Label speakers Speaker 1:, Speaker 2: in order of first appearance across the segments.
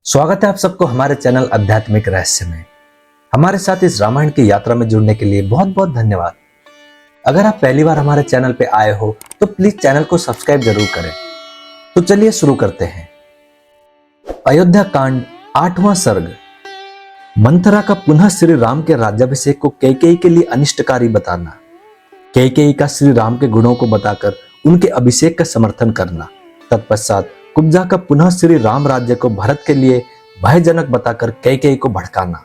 Speaker 1: स्वागत है आप सबको हमारे चैनल आध्यात्मिक रहस्य में। हमारे साथ इस रामायण की यात्रा में जुड़ने के लिए बहुत बहुत धन्यवाद। अगर आप पहली बार हमारे चैनल पे आए हो तो प्लीज चैनल को सब्सक्राइब जरूर करें। तो चलिए शुरू करते हैं। अयोध्या कांड 8वां सर्ग। मंथरा का पुनः श्री राम के राज्याभिषेक को कैकेयी के लिए अनिष्टकारी बताना, कैकेयी का श्री राम के गुणों को बताकर उनके अभिषेक का समर्थन करना, तत्पश्चात कुब्जा का पुनः श्री राम राज्य को भरत के लिए भयजनक बताकर कैकेयी को भड़काना।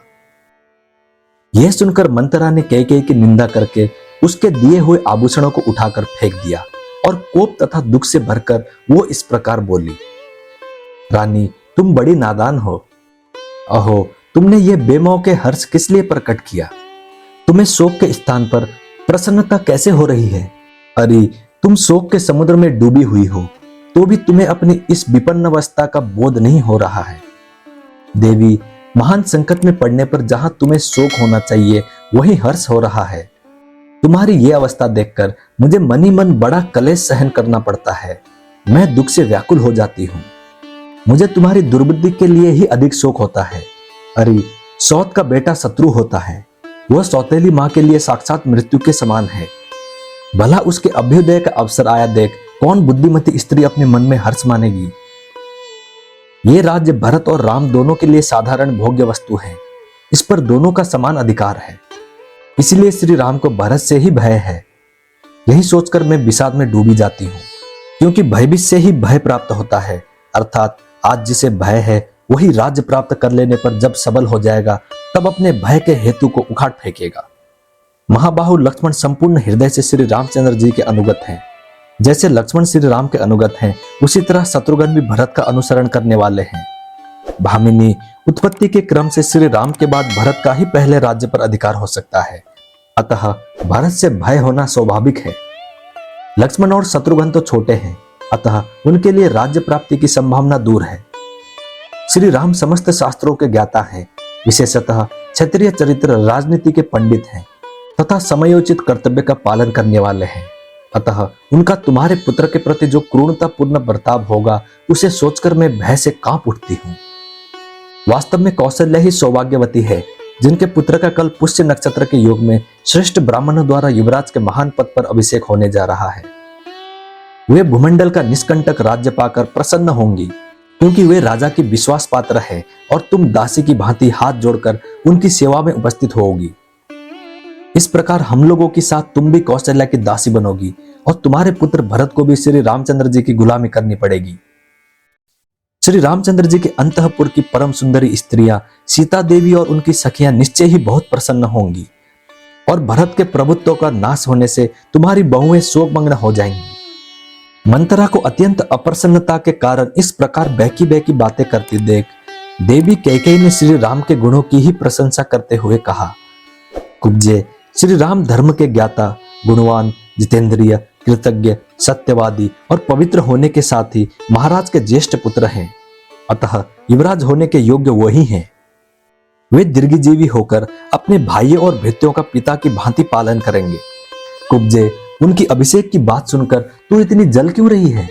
Speaker 1: यह सुनकर मंथरा ने कैकेयी की निंदा करके उसके दिए हुए आभूषणों को उठाकर फेंक दिया और कोप तथा दुख से भरकर वो इस प्रकार बोली, रानी तुम बड़ी नादान हो। अहो, तुमने ये बेमौके हर्ष किस लिए प्रकट किया? तुम्हें शोक के स्थान पर प्रसन्नता कैसे हो रही है? अरे, तुम शोक के समुद्र में डूबी हुई हो तो भी तुम्हें अपनी इस विपन्न अवस्था का बोध नहीं हो रहा है। देवी, महान संकट में पड़ने पर जहां तुम्हें शोक होना चाहिए वहीं हर्ष हो रहा है। तुम्हारी यह अवस्था देखकर मुझे मन ही मन बड़ा कलेश सहन करना पड़ता है। मैं दुख से व्याकुल हो जाती हूँ। मुझे तुम्हारी दुर्बुद्धि के लिए ही अधिक शोक होता है। अरे, सौत का बेटा शत्रु होता है। वह सौतेली माँ के लिए साक्षात मृत्यु के समान है। भला उसके अभ्युदय का अवसर आया देख कौन बुद्धिमती स्त्री अपने मन में हर्ष मानेगी? ये राज्य भरत और राम दोनों के लिए साधारण भोग्य वस्तु है। इस पर दोनों का समान अधिकार है। इसलिए श्री राम को भरत से ही भय है। यही सोचकर मैं विषाद में डूबी जाती हूँ, क्योंकि भयभीत से ही भय प्राप्त होता है। अर्थात आज जिसे भय है वही राज्य प्राप्त कर लेने पर जब सबल हो जाएगा तब अपने भय के हेतु को उखाड़ फेंकेगा। महाबाहु लक्ष्मण संपूर्ण हृदय से श्री रामचंद्र जी के अनुगत हैं। जैसे लक्ष्मण श्री राम के अनुगत हैं, उसी तरह शत्रुघ्न भी भरत का अनुसरण करने वाले हैं। भामिनी, उत्पत्ति के क्रम से श्री राम के बाद भरत का ही पहले राज्य पर अधिकार हो सकता है। अतः भरत से भय होना स्वाभाविक है। लक्ष्मण और शत्रुघ्न तो छोटे हैं, अतः उनके लिए राज्य प्राप्ति की संभावना दूर है। श्री राम समस्त शास्त्रों के ज्ञाता हैं, विशेषतः क्षत्रिय चरित्र राजनीति के पंडित हैं तथा समयोचित कर्तव्य का पालन करने वाले हैं। अतः उनका तुम्हारे पुत्र के प्रति जो क्रूरतापूर्ण बर्ताव होगा उसे सोचकर मैं भय से कांप उठती हूँ। वास्तव में कौशल्या ही सौभाग्यवती है, जिनके पुत्र का कल पुष्य नक्षत्र के योग में श्रेष्ठ ब्राह्मणों द्वारा युवराज के महान पद पर अभिषेक होने जा रहा है। वे भूमंडल का निष्कंटक राज्य पाकर प्रसन्न होंगी, क्योंकि वे राजा की विश्वास पात्र है और तुम दासी की भांति हाथ जोड़कर उनकी सेवा में उपस्थित होगी। इस प्रकार हम लोगों के साथ तुम भी कौशल्या की दासी बनोगी और तुम्हारे पुत्र भरत को भी श्री रामचंद्र जी की गुलामी करनी पड़ेगी। श्री रामचंद्र जी के अंतःपुर की परम सुंदरी स्त्रियां सीता देवी और उनकी सखियां निश्चय ही बहुत प्रसन्न होंगी और भरत के प्रभुत्व का नाश होने से तुम्हारी बहुएं शोकमग्न हो जाएंगी। मंथरा को अत्यंत अप्रसन्नता के कारण इस प्रकार बहकी बहकी बातें करती देख देवी कैकेयी ने श्री राम के गुणों की ही प्रशंसा करते हुए कहा, कुब्जे, श्री राम धर्म के ज्ञाता, गुणवान, जितेंद्रिय, कृतज्ञ, सत्यवादी और पवित्र होने के साथ ही महाराज के ज्येष्ठ पुत्र हैं। अतः युवराज होने के योग्य वही हैं। वे दीर्घजीवी होकर अपने भाइयों और भृत्यों का पिता की भांति पालन करेंगे। कुब्जे, उनकी अभिषेक की बात सुनकर तू इतनी जल क्यों रही है?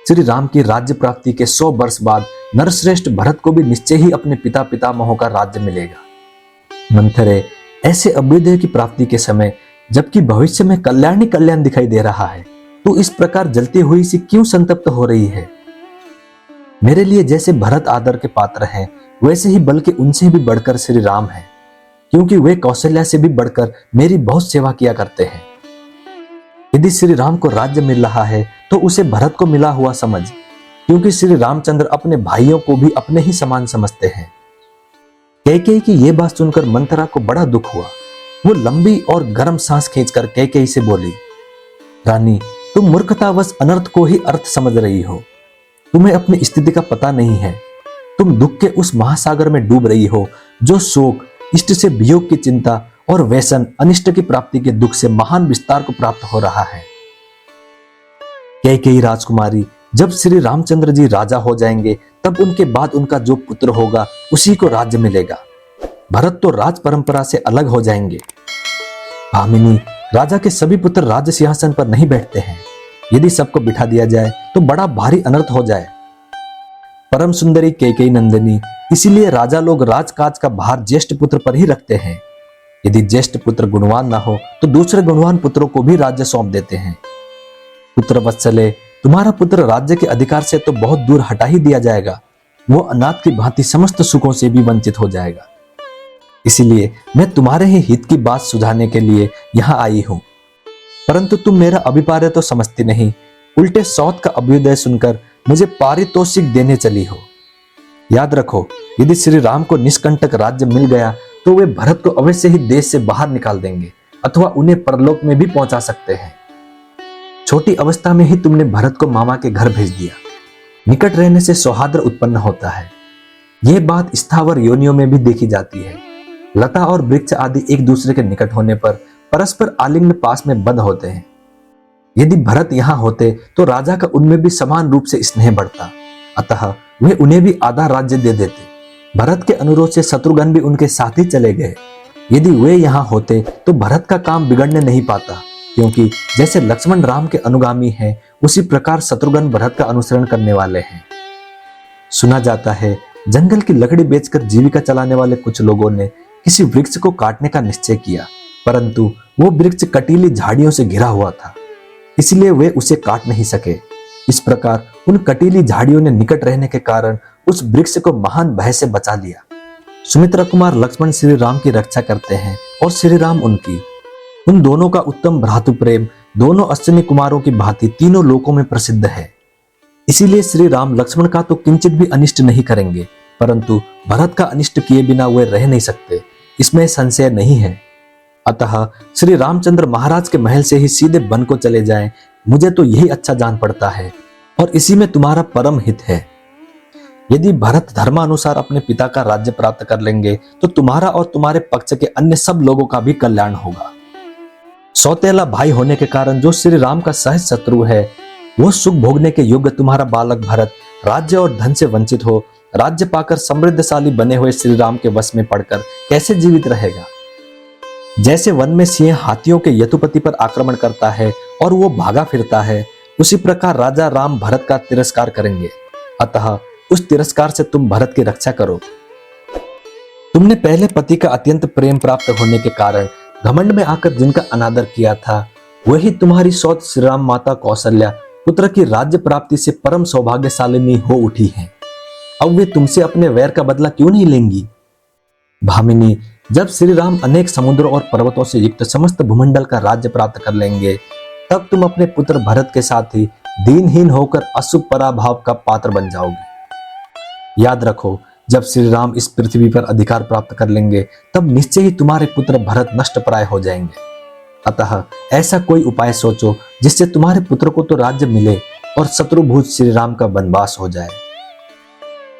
Speaker 1: श्री राम की राज्य प्राप्ति के 100 वर्ष बाद नरश्रेष्ठ भरत को भी निश्चय ही अपने पिता पितामहों का राज्य मिलेगा। मंथरे, ऐसे अभ्युदय की प्राप्ति के समय जबकि भविष्य में कल्याण ही कल्याण दिखाई दे रहा है, तू इस प्रकार जलती हुई सी क्यों संतप्त हो रही है? मेरे लिए जैसे भरत आदर के पात्र हैं, वैसे ही बल्कि उनसे भी बढ़कर श्री राम हैं, क्योंकि वे कौशल्या से भी बढ़कर मेरी बहुत सेवा किया करते हैं। यदि श्री राम को राज्य मिल रहा है तो उसे भरत को मिला हुआ समझ, क्योंकि श्री रामचंद्र अपने भाइयों को भी अपने ही समान समझते हैं। कैकेयी की यह बात सुनकर मंथरा को बड़ा दुख हुआ। वो लंबी और गर्म सांस खींचकर कैकेयी से बोली, रानी, तुम मूर्खतावश अनर्थ को ही अर्थ समझ रही हो। तुम्हें अपनी स्थिति का पता नहीं है। तुम दुख के उस महासागर में डूब रही हो जो शोक, इष्ट से वियोग की चिंता और व्यसन, अनिष्ट की प्राप्ति के दुख से महान विस्तार को प्राप्त हो रहा है। कैकेयी राजकुमारी, जब श्री रामचंद्र जी राजा हो जाएंगे तब उनके बाद उनका जो पुत्र होगा उसी को राज्य मिलेगा। भरत तो राज परंपरा से अलग हो जाएंगे। भामिनी, राजा के सभी पुत्र राज्य सिंहासन पर नहीं बैठते हैं। यदि सबको बिठा दिया जाए तो बड़ा भारी अनर्थ हो जाए। परम सुंदरी कैकेयी नंदिनी, इसीलिए राजा लोग राजकाज का भार ज्येष्ठ पुत्र पर ही रखते हैं। यदि ज्येष्ठ पुत्र गुणवान ना हो तो दूसरे गुणवान पुत्रों को भी राज्य सौंप देते हैं। पुत्र वत्सले, तुम्हारा पुत्र राज्य के अधिकार से तो बहुत दूर हटा ही दिया जाएगा, वो अनाथ की भांति समस्त सुखों से भी वंचित हो जाएगा। इसीलिए मैं तुम्हारे ही हित की बात सुझाने के लिए यहाँ आई हूं, परंतु तुम मेरा अभिप्राय तो समझती नहीं, उल्टे सौत का अभ्युदय सुनकर मुझे पारितोषिक देने चली हो। याद रखो, यदि श्री राम को निष्कंटक राज्य मिल गया तो वे भरत को अवश्य ही देश से बाहर निकाल देंगे अथवा उन्हें परलोक में भी पहुंचा सकते हैं। छोटी अवस्था में ही तुमने भरत को मामा के घर भेज दिया। निकट रहने से सौहार्द उत्पन्न होता है, यह बात स्थावर योनियों में भी देखी जाती है। लता और वृक्ष आदि एक दूसरे के निकट होने पर परस्पर आलिंगन पास में बंद होते हैं। यदि भरत यहाँ होते तो राजा का उनमें भी समान रूप से स्नेह बढ़ता, अतः वे उन्हें भी आधा राज्य दे देते। भरत के अनुरोध से शत्रुघ्न भी उनके साथ ही चले गए। यदि वे यहाँ होते तो भरत का काम बिगड़ने नहीं पाता, क्योंकि जैसे लक्ष्मण राम के अनुगामी हैं, उसी प्रकार शत्रुघ्न भरत का अनुसरण करने वाले हैं। सुना जाता है जंगल की लकड़ी बेचकर जीविका चलाने वाले कुछ लोगों ने किसी वृक्ष को काटने का निश्चय किया, परंतु वो वृक्ष कटीली झाड़ियों से घिरा हुआ था, इसलिए वे उसे काट नहीं सके। इस प्रकार उन कटीली झाड़ियों ने निकट रहने के कारण उस वृक्ष को महान भय से बचा लिया। सुमित्रा कुमार लक्ष्मण श्री राम की रक्षा करते हैं और श्री राम उनकी। उन दोनों का उत्तम भ्रातृ प्रेम दोनों अश्विनी कुमारों की भांति तीनों लोकों में प्रसिद्ध है। इसीलिए श्री राम लक्ष्मण का तो किंचित भी अनिष्ट नहीं करेंगे, परंतु भरत का अनिष्ट किए बिना वे रह नहीं सकते, इसमें संशय नहीं है। अतः श्री रामचंद्र महाराज के महल से ही सीधे वन को चले जाएं, मुझे तो यही अच्छा जान पड़ता है और इसी में तुम्हारा परम हित है। यदि भरत धर्मानुसार अपने पिता का राज्य प्राप्त कर लेंगे तो तुम्हारा और तुम्हारे पक्ष के अन्य सब लोगों का भी कल्याण होगा। सौतेला भाई होने के कारण जो श्री राम का सहज शत्रु है, वो सुख भोगने के योग्य तुम्हारा बालक भरत राज्य और धन से वंचित हो राज्य पाकर समृद्धशाली बने हुए श्री राम के वश में पड़कर कैसे जीवित रहेगा। जैसे वन में सिंह हाथियों के यतुपति पर आक्रमण करता है और वो भागा फिरता है, उसी प्रकार राजा राम भरत का तिरस्कार करेंगे। अतः उस तिरस्कार से तुम भरत की रक्षा करो। तुमने पहले पति का अत्यंत प्रेम प्राप्त होने के कारण घमंड में आकर जिनका अनादर किया था, वही तुम्हारी सौत श्री राम माता कौशल्या पुत्र की राज्य प्राप्ति से परम सौभाग्यशालिनी हो उठी हैं। अब वे तुमसे अपने वैर का बदला क्यों नहीं लेंगी? भामिनी, जब श्री राम अनेक समुद्रों और पर्वतों से युक्त समस्त भूमंडल का राज्य प्राप्त कर लेंगे, तब तुम अपने पुत्र भरत के साथ ही दीनहीन होकर अशुभ पराभाव का पात्र बन जाओगे। याद रखो, जब श्री राम इस पृथ्वी पर अधिकार प्राप्त कर लेंगे, तब निश्चय ही तुम्हारे पुत्र भरत नष्टप्राय हो जाएंगे। अतः ऐसा कोई उपाय सोचो जिससे तुम्हारे पुत्र को तो राज्य मिले और शत्रुभूत श्री राम का वनवास हो जाए।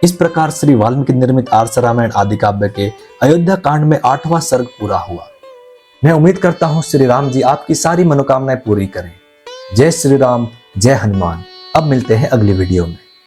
Speaker 1: इस प्रकार श्री वाल्मीकि निर्मित आर्ष रामायण आदि काव्य के अयोध्या कांड में 8वां सर्ग पूरा हुआ। मैं उम्मीद करता हूं श्री राम जी आपकी सारी मनोकामनाएं पूरी करें। जय श्री राम, जय हनुमान। अब मिलते हैं अगली वीडियो में।